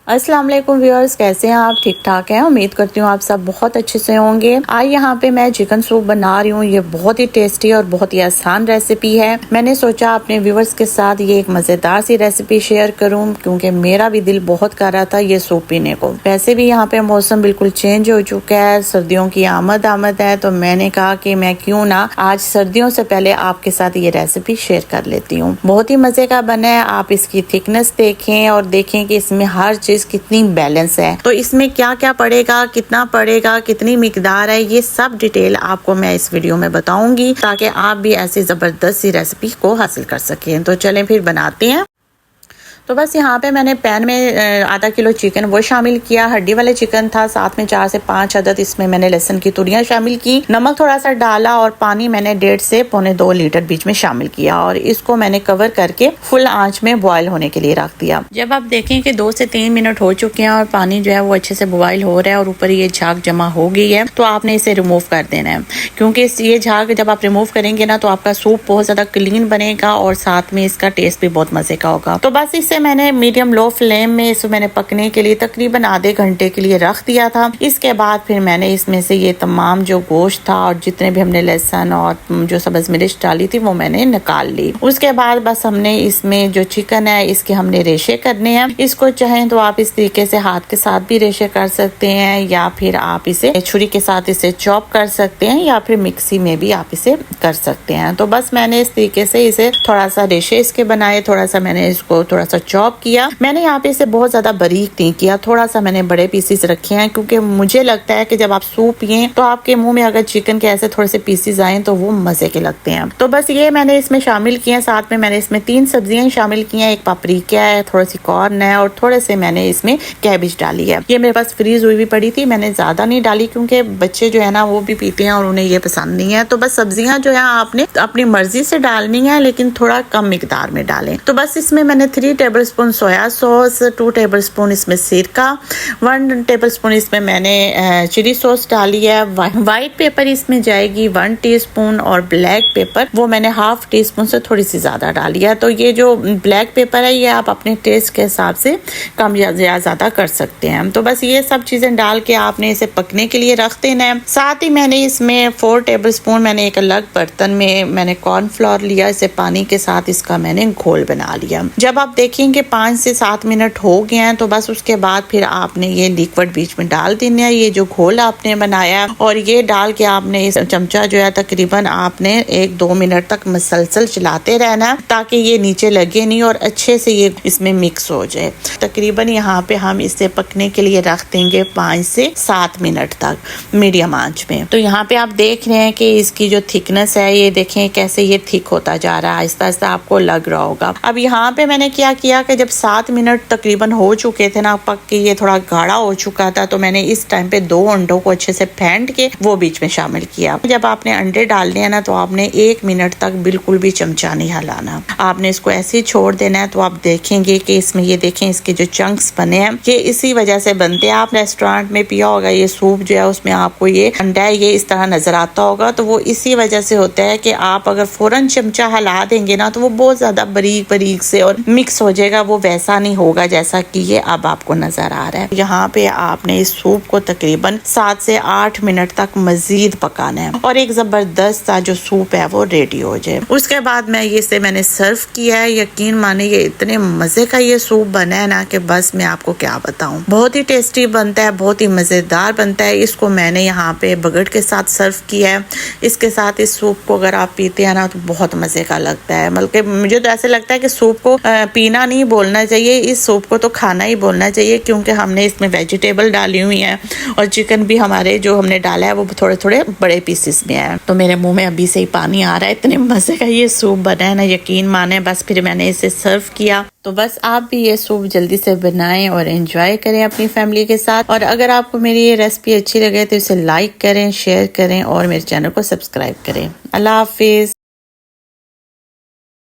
अस्सलाम वालेकुम व्यूअर्स, कैसे हैं आप? ठीक ठाक हैं? उम्मीद करती हूँ आप सब बहुत अच्छे से होंगे। आज यहाँ पे मैं चिकन सूप बना रही हूँ। ये बहुत ही टेस्टी और बहुत ही आसान रेसिपी है। मैंने सोचा अपने व्यूअर्स के साथ ये एक मज़ेदार सी रेसिपी शेयर करूँ, क्योंकि मेरा भी दिल बहुत कर रहा था ये सूप पीने को। वैसे भी यहाँ पे मौसम बिल्कुल चेंज हो चुका है, सर्दियों की आमद है, तो मैंने कहा कि मैं क्यों ना आज सर्दियों से पहले आपके साथ ये रेसिपी शेयर कर लेती हूँ। बहुत ही मजे का बना है। आप इसकी थिकनेस देखें और देखें कि इसमें हर चीज कितनी बैलेंस है। तो इसमें क्या क्या पड़ेगा, कितना पड़ेगा, कितनी मिकदार है, ये सब डिटेल आपको मैं इस वीडियो में बताऊंगी, ताकि आप भी ऐसी जबरदस्त सी रेसिपी को हासिल कर सकें। तो चलें फिर बनाते हैं। तो बस यहाँ पे मैंने पैन में आधा किलो चिकन वो शामिल किया। हड्डी वाले चिकन था, साथ में 4 से 5 अदद इसमें मैंने लहसुन की तुरियां शामिल की। नमक थोड़ा सा डाला और पानी मैंने 1.5 से पौने 2 लीटर बीच में शामिल किया और इसको मैंने कवर करके फुल आंच में बॉयल होने के लिए रख दिया। जब आप देखें कि 2 से 3 मिनट हो चुके हैं और पानी जो है वो अच्छे से बॉयल हो रहा है और ऊपर ये झाग जमा हो गई है, तो आपने इसे रिमूव कर देना है, क्योंकि ये झाग जब आप रिमूव करेंगे ना तो आपका सूप बहुत ज्यादा क्लीन बनेगा और साथ में इसका टेस्ट भी बहुत मजे का होगा। तो बस इसे मैंने मीडियम लो फ्लेम में इसे मैंने पकने के लिए तकरीबन आधे घंटे के लिए रख दिया था। इसके बाद फिर मैंने इसमें से ये तमाम जो गोश्त था और जितने भी हमने लहसुन और जो सब्ज मिर्च डाली थी वो मैंने निकाल ली। उसके बाद बस हमने इसमें जो चिकन है इसके हमने रेशे करने हैं। इसको चाहें तो आप इस तरीके से हाथ के साथ भी रेशे कर सकते हैं, या फिर आप इसे छुरी के साथ इसे चॉप कर सकते हैं, या फिर मिक्सी में भी आप इसे कर सकते हैं। तो बस मैंने इस तरीके से इसे थोड़ा सा रेशे इसके बनाए, थोड़ा सा मैंने इसको थोड़ा सा चॉप किया। मैंने यहाँ पे इसे बहुत ज्यादा बारीक नहीं किया, थोड़ा सा मैंने बड़े पीसेस रखे हैं, क्योंकि मुझे लगता है कि जब आप सूप पिए तो आपके मुंह में अगर चिकन के ऐसे थोड़े से पीसेस आए तो वो मजे के लगते हैं। तो बस ये मैंने इसमें शामिल किए। साथ में मैंने इसमें 3 सब्जियां शामिल की हैं। एक पापरिका है, थोड़ी सी कॉर्न है और थोड़े से मैंने इसमें कैबेज डाली है। ये मेरे पास फ्रीज हुई भी पड़ी थी, मैंने ज्यादा नहीं डाली क्योंकि बच्चे जो है ना वो भी पीते हैं और उन्हें ये पसंद नहीं है। तो बस सब्जियां जो है आपने अपनी मर्जी से डालनी है, लेकिन थोड़ा कम मिकदार में डालें। तो बस इसमें मैंने 3 टेबलस्पून सोया सॉस, 2 टेबलस्पून इसमें सिरका, 1 टेबलस्पून इसमें मैंने चिली सॉस डाली है। व्हाइट पेपर इसमें जाएगी 1 टीस्पून और ब्लैक पेपर वो मैंने हाफ टी स्पून से थोड़ी सी ज्यादा डाली है। तो ये जो ब्लैक पेपर है ये आप अपने टेस्ट के हिसाब से कम या ज्यादा कर सकते हैं। तो बस ये सब चीजें डाल के आपने इसे पकने के लिए रख देना है। साथ ही मैंने इसमें 4 टेबलस्पून मैंने एक अलग बर्तन में मैंने कॉर्नफ्लोर लिया, इसे पानी के साथ इसका मैंने घोल बना लिया। जब आप देखेंगे 5 से 7 मिनट हो गए हैं तो बस उसके बाद फिर आपने ये लिक्विड बीच में डाल देना है, ये जो घोल आपने बनाया, और ये डाल के आपने इस चमचा जो है तकरीबन आपने 1-2 मिनट तक मसलसल चलाते रहना ताकि ये नीचे लगे नहीं और अच्छे से ये इसमें मिक्स हो जाए। तकरीबन यहाँ पे हम इसे पकने के लिए रख देंगे 5 से 7 मिनट तक मीडियम आंच में। तो यहाँ पे आप देख रहे हैं कि इसकी जो थिकनेस है ये देखें कैसे ये थिक होता जा रहा है, आहिस्ता आहिस्ता आपको लग रहा होगा। अब यहाँ पे मैंने क्या किया कि जब 7 मिनट तकरीबन हो चुके थे ना, पक के ये थोड़ा गाढ़ा हो चुका था, तो मैंने इस टाइम पे 2 अंडों को अच्छे से फेंट के वो बीच में शामिल किया। जब आपने अंडे डालने हैं ना तो आपने 1 मिनट तक बिल्कुल भी चमचा नहीं हिलाना, आपने इसको ऐसे ही छोड़ देना है। तो आप देखेंगे कि इसमें ये देखें इसके जो चंक्स बने हैं ये इसी वजह से बनते हैं। आप रेस्टोरेंट में पिया होगा ये सूप जो है उसमें आपको ये अंडा है ये इस तरह नजर आता होगा, तो वो इसी वजह से होता है कि आप अगर फौरन चमचा हिला देंगे ना तो वो बहुत ज्यादा बारीक बारीक से और मिक्स हो जाएगा, वो वैसा नहीं होगा जैसा कि ये अब आपको नजर आ रहा है। यहाँ पे आपने इस सूप को तकरीबन 7 से 8 मिनट तक मजीद पकाना है और एक जबरदस्त सा जो सूप है वो रेडी हो जाए। उसके बाद मैं इसे मैंने सर्व किया है। यकीन माने ये इतने मजे का ये सूप बना है ना कि बस मैं आपको क्या बताऊं। बहुत ही टेस्टी बनता है, बहुत ही मजेदार बनता है। इसको मैंने यहाँ पे बगट के साथ सर्व किया है। इसके साथ इस सूप को अगर आप पीते हैं ना तो बहुत मजे का लगता है। बल्कि मुझे तो ऐसे लगता है कि सूप को पीना नहीं बोलना चाहिए, इस सूप को तो खाना ही बोलना चाहिए, क्योंकि हमने इसमें वेजिटेबल डाली हुई है और चिकन भी हमारे जो हमने डाला है वो थोड़े थोड़े बड़े पीसेस में है। तो मेरे मुंह में अभी से ही पानी आ रहा है, इतने मजे का ये सूप बना है ना, यकीन माने। बस फिर मैंने इसे सर्व किया। तो बस आप भी ये सूप जल्दी से बनाएं और एंजॉय करें अपनी फैमिली के साथ। और अगर आपको मेरी ये रेसिपी अच्छी लगे तो इसे लाइक करें, शेयर करें और मेरे चैनल को सब्सक्राइब करें। अल्लाह हाफिज।